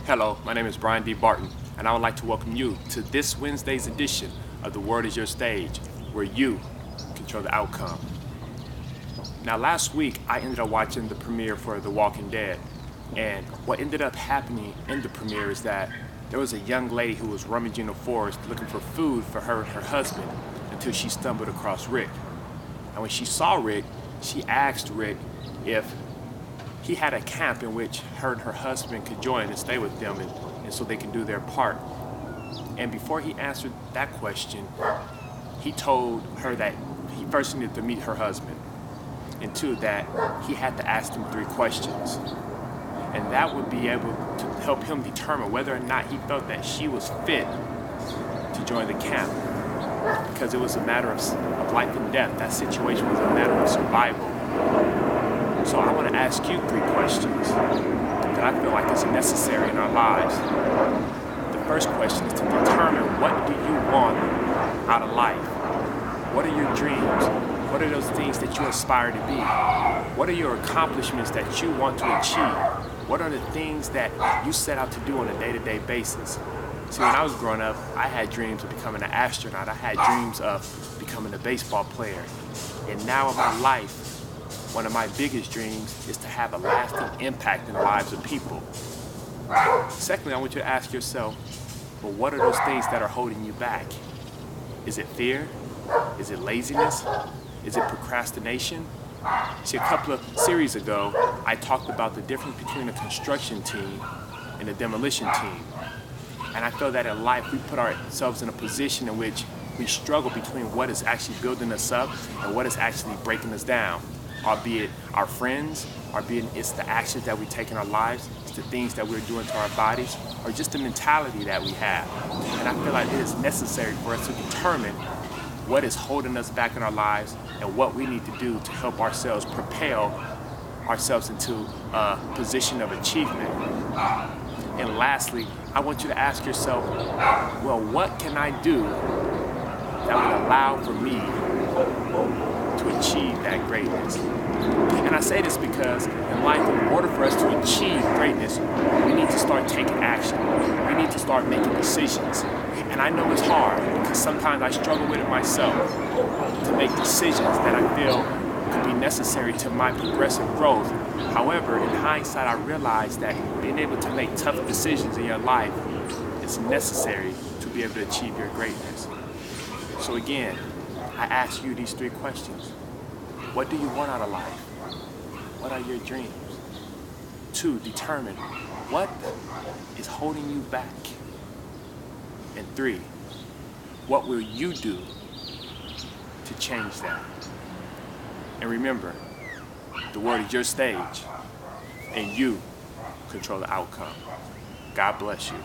Hello, my name is Brian D. Barton, and I would like to welcome you to this Wednesday's edition of The Word is Your Stage, where you control the outcome. Now, last week, I ended up watching the premiere for The Walking Dead, and what ended up happening in the premiere is that there was a young lady who was rummaging the forest looking for food for her and her husband until she stumbled across Rick. And when she saw Rick, she asked Rick if he had a camp in which her and her husband could join and stay with them and so they can do their part. And before he answered that question, he told her that he first needed to meet her husband, and two, that he had to ask him 3 questions. And that would be able to help him determine whether or not he felt that she was fit to join the camp. Because it was a matter of life and death. That situation was a matter of survival. So I want to ask you 3 questions that I feel like is necessary in our lives. The first question is to determine, what do you want out of life? What are your dreams? What are those things that you aspire to be? What are your accomplishments that you want to achieve? What are the things that you set out to do on a day-to-day basis? See, when I was growing up, I had dreams of becoming an astronaut. I had dreams of becoming a baseball player. And now in my life, one of my biggest dreams is to have a lasting impact in the lives of people. Secondly, I want you to ask yourself, well, what are those things that are holding you back? Is it fear? Is it laziness? Is it procrastination? See, a couple of series ago, I talked about the difference between a construction team and a demolition team. And I feel that in life, we put ourselves in a position in which we struggle between what is actually building us up and what is actually breaking us down. Albeit our friends, albeit it's the actions that we take in our lives, it's the things that we're doing to our bodies, or just the mentality that we have. And I feel like it is necessary for us to determine what is holding us back in our lives and what we need to do to help ourselves propel ourselves into a position of achievement. And lastly, I want you to ask yourself, well, what can I do that would allow for me to achieve that greatness? And I say this because in life, in order for us to achieve greatness, we need to start taking action. We need to start making decisions. And I know it's hard because sometimes I struggle with it myself to make decisions that I feel could be necessary to my progressive growth. However, in hindsight, I realize that being able to make tough decisions in your life is necessary to be able to achieve your greatness. So again, I ask you these 3 questions. What do you want out of life? What are your dreams? 2, determine what is holding you back. And 3, what will you do to change that? And remember, the word is your stage, and you control the outcome. God bless you.